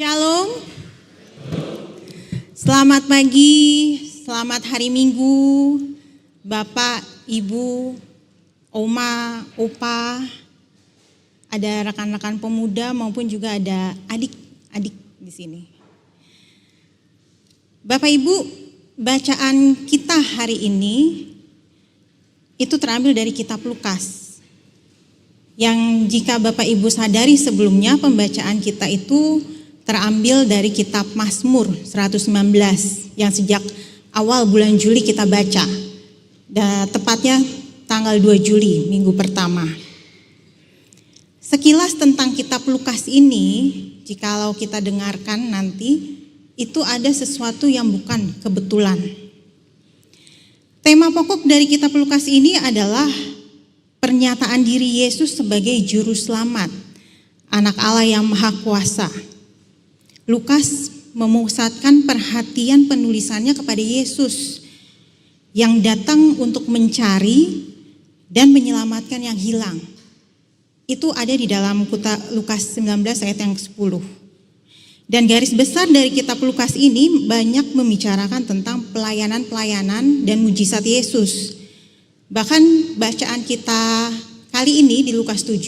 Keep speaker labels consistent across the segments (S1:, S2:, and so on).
S1: Shalom, selamat pagi, selamat hari Minggu, Bapak, Ibu, Oma, Opa, ada rekan-rekan pemuda maupun juga ada adik-adik di sini. Bapak Ibu, bacaan kita hari ini itu terambil dari kitab Lukas. Yang jika Bapak Ibu sadari sebelumnya pembacaan kita itu terambil dari kitab Mazmur 119 yang sejak awal bulan Juli kita baca. Dan tepatnya tanggal 2 Juli, minggu pertama. Sekilas tentang kitab Lukas ini, jikalau kita dengarkan nanti, itu ada sesuatu yang bukan kebetulan. Tema pokok dari kitab Lukas ini adalah pernyataan diri Yesus sebagai juru selamat, anak Allah yang maha kuasa. Lukas memusatkan perhatian penulisannya kepada Yesus yang datang untuk mencari dan menyelamatkan yang hilang. Itu ada di dalam Lukas 19 ayat yang ke-10. Dan garis besar dari kitab Lukas ini banyak membicarakan tentang pelayanan-pelayanan dan mujizat Yesus. Bahkan bacaan kita kali ini di Lukas 7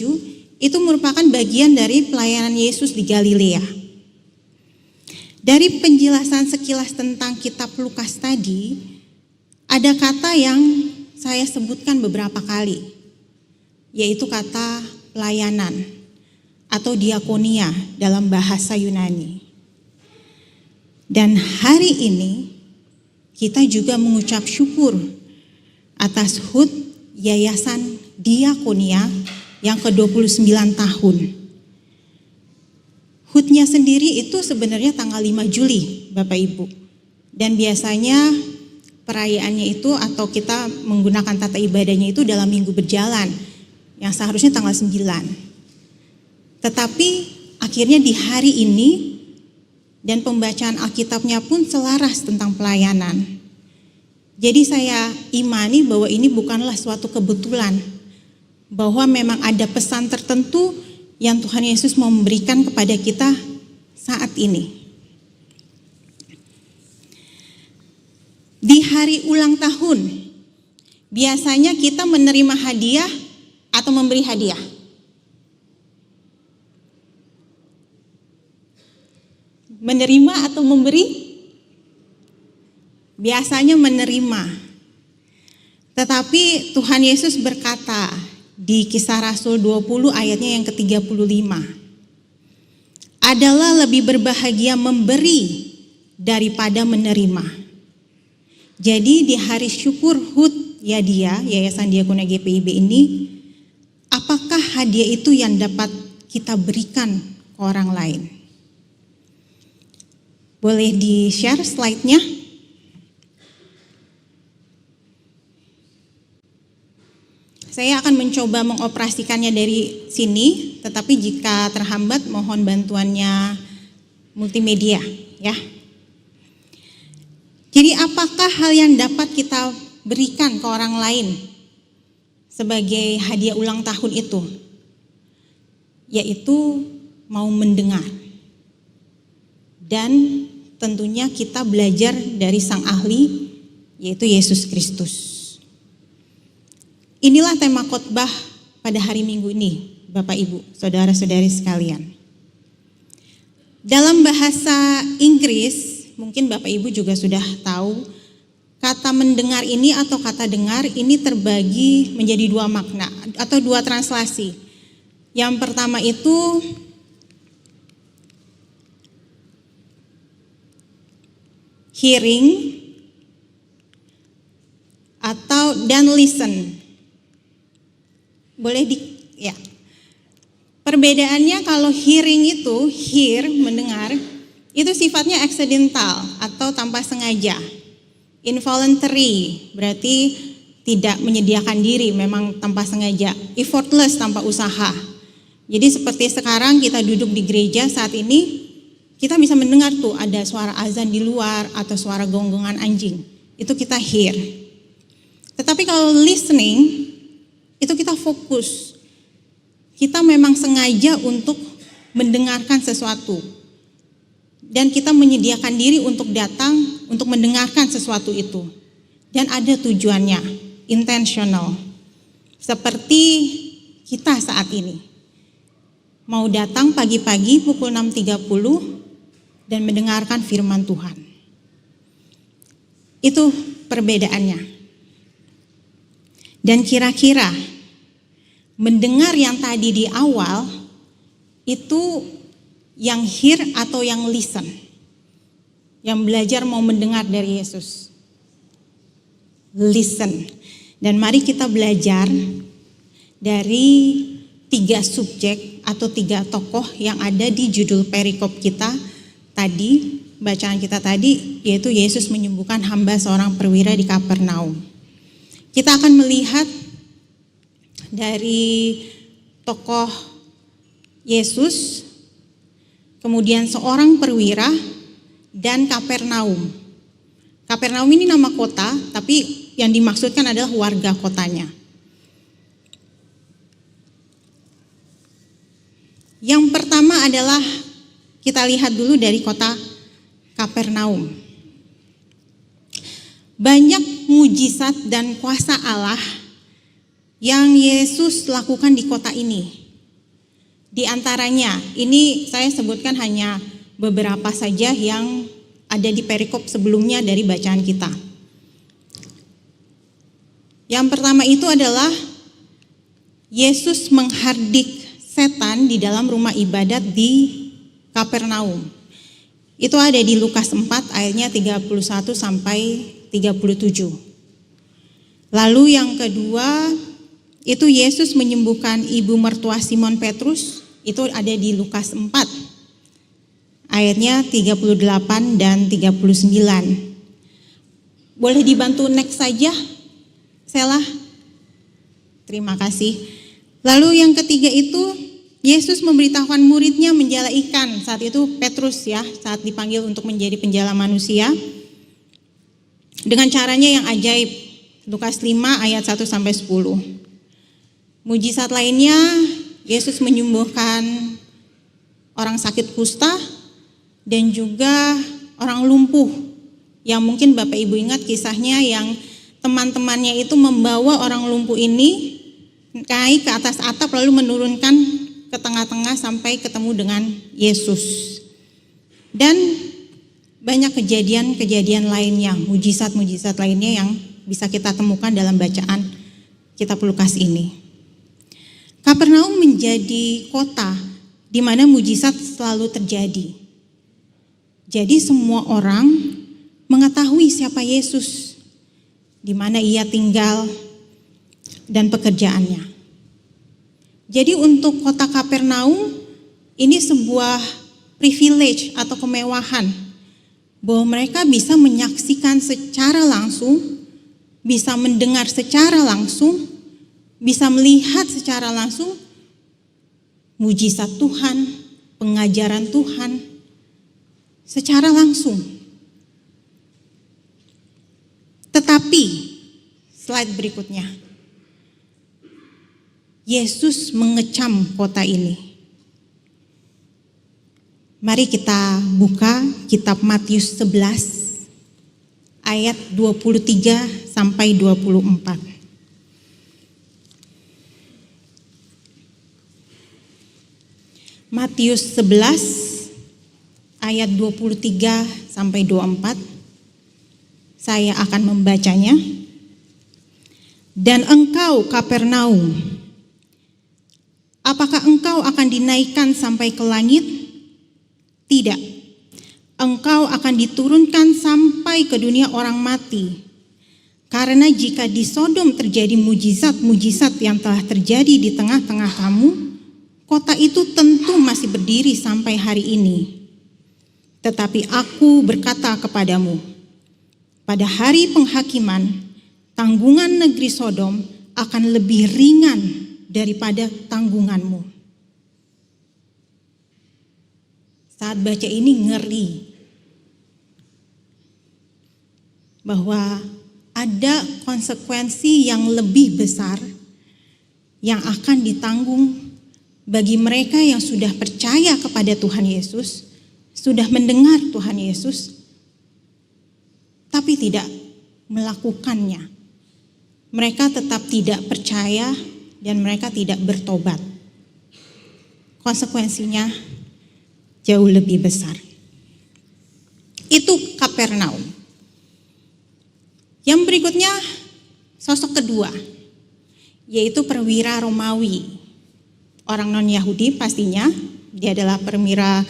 S1: itu merupakan bagian dari pelayanan Yesus di Galilea. Dari penjelasan sekilas tentang kitab Lukas tadi, ada kata yang saya sebutkan beberapa kali, yaitu kata pelayanan atau diakonia dalam bahasa Yunani. Dan hari ini kita juga mengucap syukur atas HUT Yayasan Diakonia yang ke-29 tahun. HUT-nya sendiri itu sebenarnya tanggal 5 Juli, Bapak Ibu. Dan biasanya perayaannya itu atau kita menggunakan tata ibadahnya itu dalam minggu berjalan, yang seharusnya tanggal 9. Tetapi akhirnya di hari ini dan pembacaan Alkitabnya pun selaras tentang pelayanan. Jadi saya imani bahwa ini bukanlah suatu kebetulan, bahwa memang ada pesan tertentu yang Tuhan Yesus mau memberikan kepada kita saat ini. Di hari ulang tahun, biasanya kita menerima hadiah atau memberi hadiah. Menerima atau memberi? Biasanya menerima. Tetapi Tuhan Yesus berkata di Kisah Rasul 20 ayatnya yang ke-35. Adalah lebih berbahagia memberi daripada menerima. Jadi di hari syukur HUT Yadia, Yayasan Diakonia GPIB ini, apakah hadiah itu yang dapat kita berikan ke orang lain? Boleh di-share slide-nya? Saya akan mencoba mengoperasikannya dari sini, tetapi jika terhambat mohon bantuannya multimedia, ya. Jadi apakah hal yang dapat kita berikan ke orang lain sebagai hadiah ulang tahun itu? Yaitu mau mendengar. Dan tentunya kita belajar dari sang ahli, yaitu Yesus Kristus. Inilah tema khotbah pada hari Minggu ini, Bapak Ibu, saudara-saudari sekalian. Dalam bahasa Inggris, mungkin Bapak Ibu juga sudah tahu, kata mendengar ini atau kata dengar ini terbagi menjadi dua makna atau dua translasi. Yang pertama itu hearing atau dan listen. Boleh ya. Perbedaannya kalau hearing itu, hear, mendengar, itu sifatnya accidental atau tanpa sengaja. Involuntary, berarti tidak menyediakan diri, memang tanpa sengaja. Effortless, tanpa usaha. Jadi seperti sekarang kita duduk di gereja saat ini, kita bisa mendengar tuh ada suara azan di luar atau suara gonggongan anjing. Itu kita hear. Tetapi kalau listening, itu kita fokus. Kita memang sengaja untuk mendengarkan sesuatu. Dan kita menyediakan diri untuk datang, untuk mendengarkan sesuatu itu. Dan ada tujuannya, intentional. Seperti kita saat ini. Mau datang pagi-pagi pukul 6.30 dan mendengarkan firman Tuhan. Itu perbedaannya. Dan kira-kira mendengar yang tadi di awal itu yang hear atau yang listen? Yang belajar mau mendengar dari Yesus. Listen. Dan mari kita belajar dari 3 subjek atau 3 tokoh yang ada di judul perikop kita tadi, bacaan kita tadi, yaitu Yesus menyembuhkan hamba seorang perwira di Kapernaum. Kita akan melihat dari tokoh Yesus, kemudian seorang perwira, dan Kapernaum. Kapernaum ini nama kota, tapi yang dimaksudkan adalah warga kotanya. Yang pertama adalah kita lihat dulu dari kota Kapernaum. Banyak mujizat dan kuasa Allah yang Yesus lakukan di kota ini. Di antaranya, ini saya sebutkan hanya beberapa saja yang ada di perikop sebelumnya dari bacaan kita. Yang pertama itu adalah Yesus menghardik setan di dalam rumah ibadat di Kapernaum. Itu ada di Lukas 4 ayatnya 31 sampai 37. Lalu yang kedua, itu Yesus menyembuhkan ibu mertua Simon Petrus, itu ada di Lukas 4 ayatnya 38 dan 39. Boleh dibantu next saja, Sela? Terima kasih. Lalu yang ketiga itu Yesus memberitahukan muridnya menjala ikan. Saat itu Petrus ya, saat dipanggil untuk menjadi penjala manusia. Dengan caranya yang ajaib. Lukas 5 ayat 1 sampai 10. Mujizat lainnya, Yesus menyembuhkan orang sakit kusta dan juga orang lumpuh. Yang mungkin Bapak Ibu ingat kisahnya yang teman-temannya itu membawa orang lumpuh ini naik ke atas atap lalu menurunkan ke tengah-tengah sampai ketemu dengan Yesus. Dan banyak kejadian-kejadian lainnya, mujizat-mujizat lainnya yang bisa kita temukan dalam bacaan kitab Lukas ini. Kapernaum menjadi kota di mana mujizat selalu terjadi. Jadi semua orang mengetahui siapa Yesus, di mana ia tinggal, dan pekerjaannya. Jadi untuk kota Kapernaum ini sebuah privilege atau kemewahan bahwa mereka bisa menyaksikan secara langsung, bisa mendengar secara langsung, bisa melihat secara langsung mujizat Tuhan, pengajaran Tuhan secara langsung. Tetapi slide berikutnya, Yesus mengecam kota ini. Mari kita buka kitab Matius 11 ayat 23 sampai 24. Matius 11 ayat 23 sampai 24. Saya akan membacanya. Dan engkau Kapernaum, apakah engkau akan dinaikkan sampai ke langit? Tidak. Engkau akan diturunkan sampai ke dunia orang mati. Karena jika di Sodom terjadi mujizat-mujizat yang telah terjadi di tengah-tengah kamu, kota itu tentu masih berdiri sampai hari ini. Tetapi aku berkata kepadamu, pada hari penghakiman, tanggungan negeri Sodom akan lebih ringan daripada tanggunganmu. Saat baca ini ngeri bahwa ada konsekuensi yang lebih besar yang akan ditanggung bagi mereka yang sudah percaya kepada Tuhan Yesus sudah mendengar Tuhan Yesus, tapi tidak melakukannya. Mereka tetap tidak percaya dan mereka tidak bertobat. Konsekuensinya jauh lebih besar. Itu Kapernaum. Yang berikutnya sosok kedua, yaitu perwira Romawi. Orang non-Yahudi pastinya, dia adalah perwira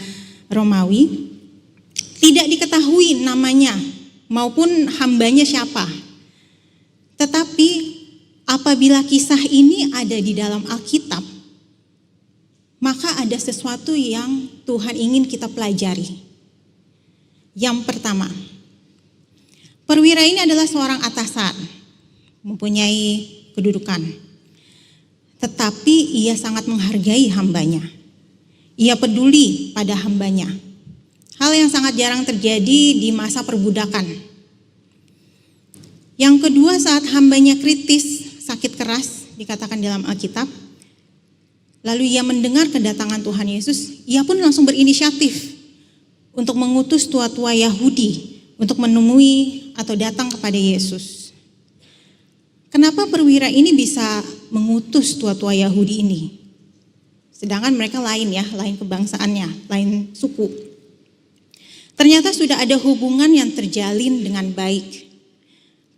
S1: Romawi. Tidak diketahui namanya maupun hambanya siapa. Tetapi apabila kisah ini ada di dalam Alkitab, maka ada sesuatu yang Tuhan ingin kita pelajari. Yang pertama, perwira ini adalah seorang atasan, mempunyai kedudukan. Tetapi ia sangat menghargai hambanya. Ia peduli pada hambanya. Hal yang sangat jarang terjadi di masa perbudakan. Yang kedua, saat hambanya kritis, sakit keras, dikatakan dalam Alkitab, lalu ia mendengar kedatangan Tuhan Yesus, ia pun langsung berinisiatif untuk mengutus tua-tua Yahudi untuk menemui atau datang kepada Yesus. Kenapa perwira ini bisa mengutus tua-tua Yahudi ini? Sedangkan mereka lain ya, lain kebangsaannya, lain suku. Ternyata sudah ada hubungan yang terjalin dengan baik.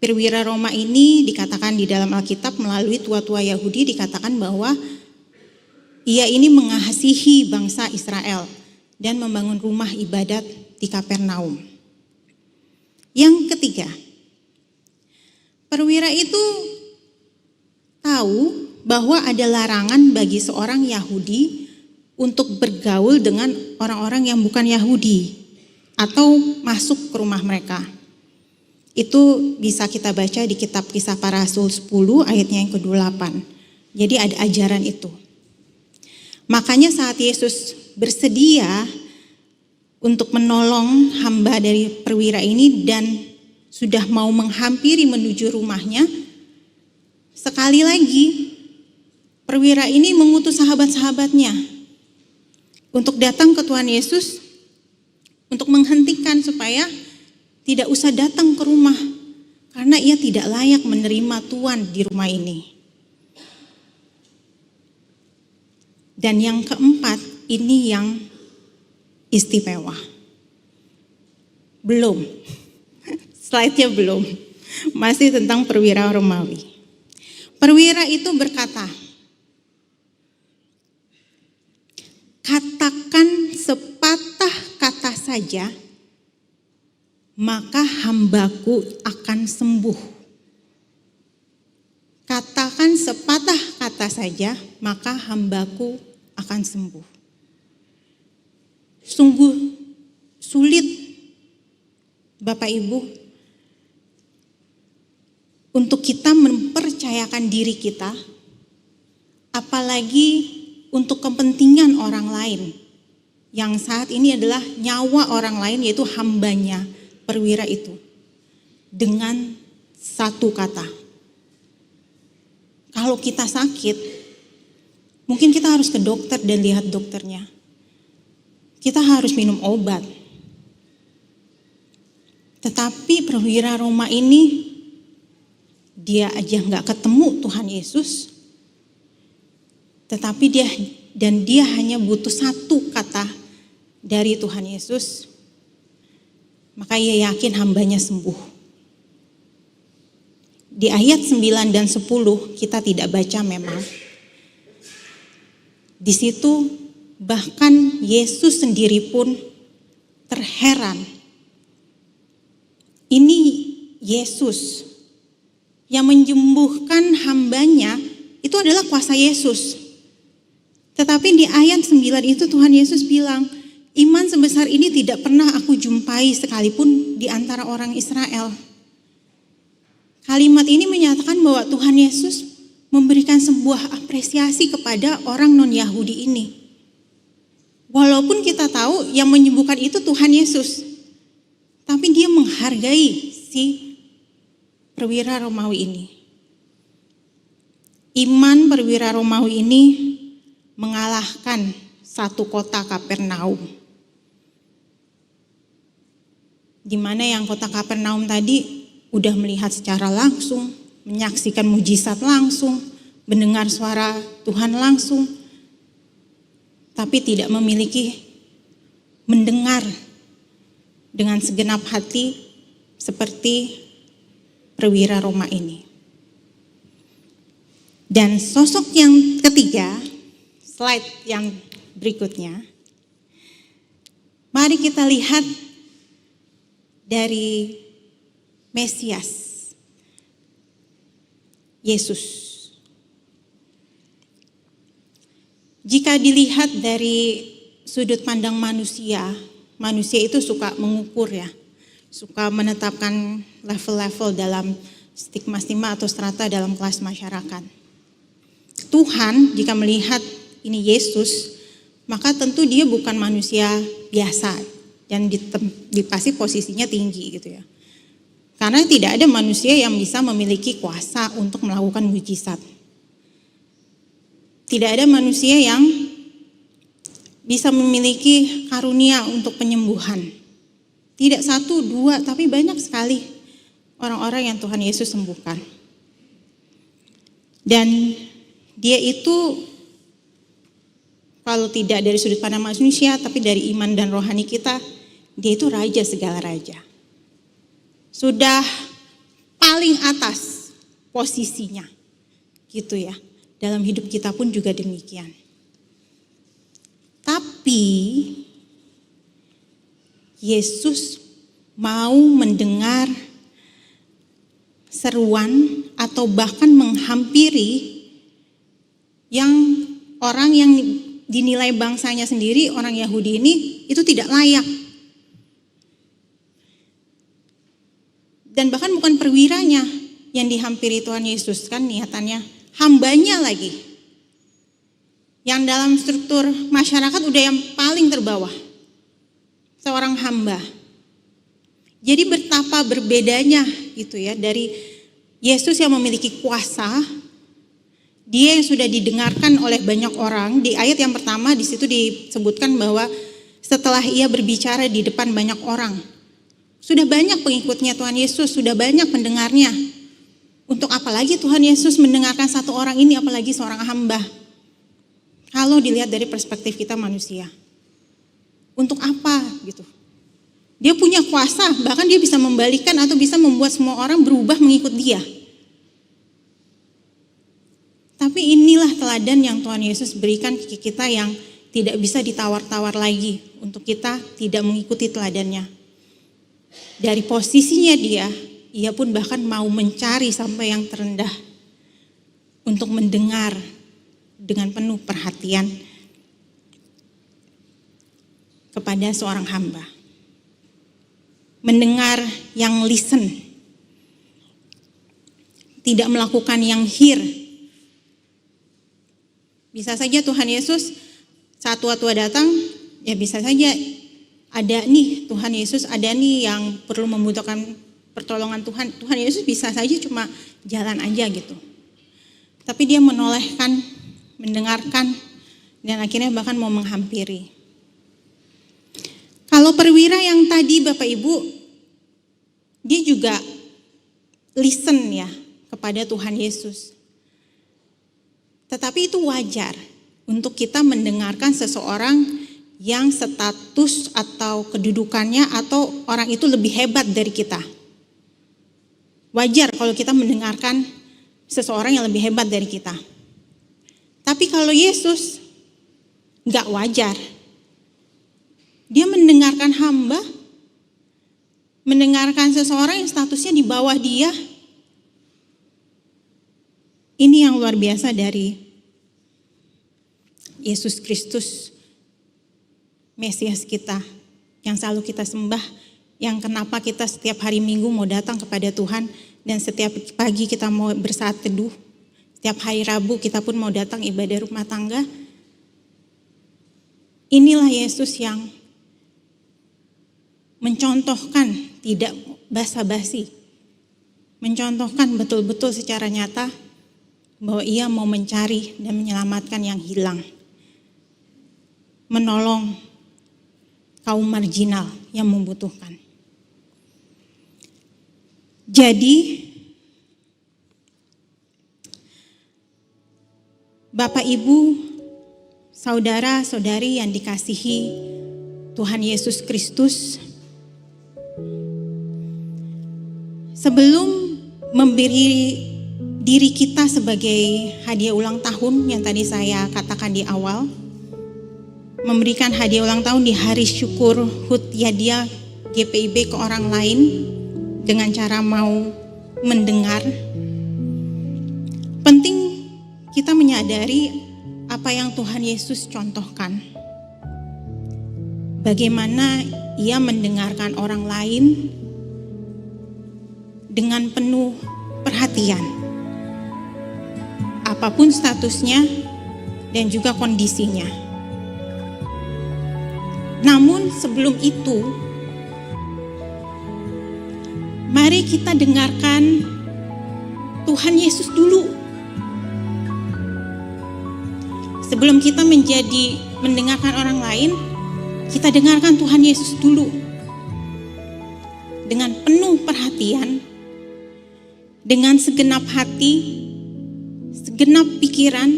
S1: Perwira Roma ini dikatakan di dalam Alkitab melalui tua-tua Yahudi dikatakan bahwa ia ini mengasihi bangsa Israel dan membangun rumah ibadat di Kapernaum. Yang ketiga, perwira itu tahu bahwa ada larangan bagi seorang Yahudi untuk bergaul dengan orang-orang yang bukan Yahudi atau masuk ke rumah mereka. Itu bisa kita baca di kitab Kisah Para Rasul 10 ayatnya yang ke-28. Jadi ada ajaran itu. Makanya saat Yesus bersedia untuk menolong hamba dari perwira ini dan sudah mau menghampiri menuju rumahnya, sekali lagi perwira ini mengutus sahabat-sahabatnya untuk datang ke Tuhan Yesus untuk menghentikan supaya tidak usah datang ke rumah karena ia tidak layak menerima Tuhan di rumah ini. Dan yang keempat, ini yang istimewa. Belum. Slide-nya belum. Masih tentang perwira Romawi. Perwira itu berkata, katakan sepatah kata saja, maka hambaku akan sembuh. Katakan sepatah kata saja, maka hambaku akan sembuh. Sungguh sulit, Bapak Ibu, untuk kita mempercayakan diri kita, apalagi untuk kepentingan orang lain, yang saat ini adalah nyawa orang lain, yaitu hambanya perwira itu, dengan satu kata. Kalau kita sakit, mungkin kita harus ke dokter dan lihat dokternya. Kita harus minum obat. Tetapi perwira Roma ini, dia aja nggak ketemu Tuhan Yesus. Tetapi dia hanya butuh satu kata dari Tuhan Yesus. Maka ia yakin hambanya sembuh. Di ayat 9 dan 10 kita tidak baca memang. Di situ bahkan Yesus sendiri pun terheran. Ini Yesus yang menyembuhkan hambanya, itu adalah kuasa Yesus. Tetapi di ayat 9 itu Tuhan Yesus bilang, iman sebesar ini tidak pernah aku jumpai sekalipun di antara orang Israel. Kalimat ini menyatakan bahwa Tuhan Yesus memberikan sebuah apresiasi kepada orang non-Yahudi ini. Walaupun kita tahu yang menyembuhkan itu Tuhan Yesus, tapi dia menghargai si perwira Romawi ini. Iman perwira Romawi ini mengalahkan satu kota Kapernaum. di mana yang kota Kapernaum tadi udah melihat secara langsung, menyaksikan mujizat langsung, mendengar suara Tuhan langsung, tapi tidak memiliki mendengar dengan segenap hati seperti perwira Roma ini. Dan sosok yang ketiga, slide yang berikutnya, mari kita lihat dari Mesias, Yesus. Jika dilihat dari sudut pandang manusia, manusia itu suka mengukur ya, suka menetapkan level-level dalam stigma-stigma atau strata dalam kelas masyarakat. Tuhan jika melihat ini Yesus, maka tentu dia bukan manusia biasa dan pasti posisinya tinggi gitu ya. Karena tidak ada manusia yang bisa memiliki kuasa untuk melakukan mujizat. Tidak ada manusia yang bisa memiliki karunia untuk penyembuhan. Tidak satu, dua, tapi banyak sekali orang-orang yang Tuhan Yesus sembuhkan. Dan dia itu kalau tidak dari sudut pandang manusia, tapi dari iman dan rohani kita, dia itu raja segala raja. Sudah paling atas posisinya, gitu ya. Dalam hidup kita pun juga demikian. Tapi Yesus mau mendengar seruan atau bahkan menghampiri yang orang yang dinilai bangsanya sendiri, orang Yahudi ini itu tidak layak. Dan bahkan bukan perwiranya yang dihampiri Tuhan Yesus, kan niatannya hambanya lagi. Yang dalam struktur masyarakat udah yang paling terbawah. Seorang hamba. Jadi betapa berbedanya gitu ya dari Yesus yang memiliki kuasa, dia yang sudah didengarkan oleh banyak orang. Di ayat yang pertama di situ disebutkan bahwa setelah ia berbicara di depan banyak orang, sudah banyak pengikutnya Tuhan Yesus, sudah banyak pendengarnya. Untuk apa lagi Tuhan Yesus mendengarkan satu orang ini, apalagi seorang hamba? Kalau dilihat dari perspektif kita manusia, untuk apa gitu? Dia punya kuasa, bahkan dia bisa membalikan atau bisa membuat semua orang berubah mengikut dia. Tapi inilah teladan yang Tuhan Yesus berikan ke kita yang tidak bisa ditawar-tawar lagi untuk kita tidak mengikuti teladannya. Dari posisinya ia pun bahkan mau mencari sampai yang terendah untuk mendengar dengan penuh perhatian kepada seorang hamba. Mendengar yang listen, tidak melakukan yang hear. Bisa saja Tuhan Yesus saat tua-tua datang, ya bisa saja ada nih Tuhan Yesus, ada nih yang perlu membutuhkan pertolongan Tuhan. Tuhan Yesus bisa saja cuma jalan aja gitu. Tapi dia menolehkan, mendengarkan, dan akhirnya bahkan mau menghampiri. Kalau perwira yang tadi Bapak Ibu, dia juga listen ya kepada Tuhan Yesus. Tetapi itu wajar untuk kita mendengarkan seseorang yang status atau kedudukannya atau orang itu lebih hebat dari kita. Wajar kalau kita mendengarkan seseorang yang lebih hebat dari kita. Tapi kalau Yesus gak wajar. Dia mendengarkan hamba, mendengarkan seseorang yang statusnya di bawah dia. Ini yang luar biasa dari Yesus Kristus, Mesias kita, yang selalu kita sembah, yang kenapa kita setiap hari Minggu mau datang kepada Tuhan, dan setiap pagi kita mau bersaat teduh, setiap hari Rabu kita pun mau datang ibadah rumah tangga. Inilah Yesus yang mencontohkan, tidak basa-basi, mencontohkan betul-betul secara nyata bahwa ia mau mencari dan menyelamatkan yang hilang, menolong kaum marginal yang membutuhkan. Jadi, Bapak, Ibu, saudara-saudari yang dikasihi Tuhan Yesus Kristus, sebelum memberi diri kita sebagai hadiah ulang tahun yang tadi saya katakan di awal, memberikan hadiah ulang tahun di hari syukur HUT Yadiah GPIB ke orang lain dengan cara mau mendengar, penting kita menyadari apa yang Tuhan Yesus contohkan. Bagaimana Ia mendengarkan orang lain dengan penuh perhatian, apapun statusnya dan juga kondisinya. Namun sebelum itu, mari kita dengarkan Tuhan Yesus dulu. Sebelum kita mendengarkan orang lain, kita dengarkan Tuhan Yesus dulu. Dengan penuh perhatian, dengan segenap hati, segenap pikiran,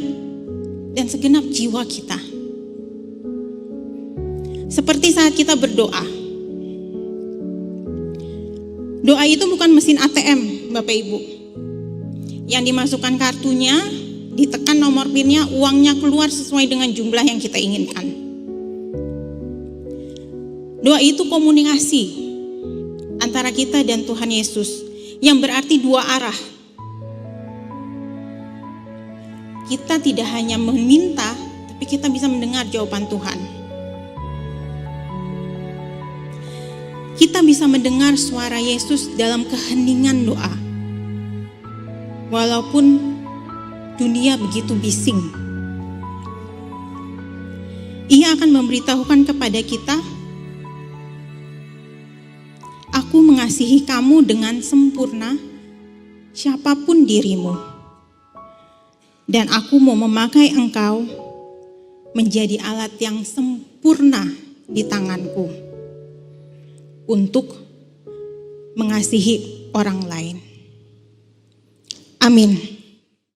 S1: dan segenap jiwa kita. Seperti saat kita berdoa. Doa itu bukan mesin ATM, Bapak Ibu. Yang dimasukkan kartunya, ditekan nomor PIN-nya, uangnya keluar sesuai dengan jumlah yang kita inginkan. Doa itu komunikasi antara kita dan Tuhan Yesus, yang berarti dua arah. Kita tidak hanya meminta, tapi kita bisa mendengar jawaban Tuhan. Kita bisa mendengar suara Yesus dalam keheningan doa. Walaupun dunia begitu bising, Ia akan memberitahukan kepada kita, "Aku mengasihi kamu dengan sempurna, siapapun dirimu. Dan aku mau memakai engkau menjadi alat yang sempurna di tanganku untuk mengasihi orang lain." Amin.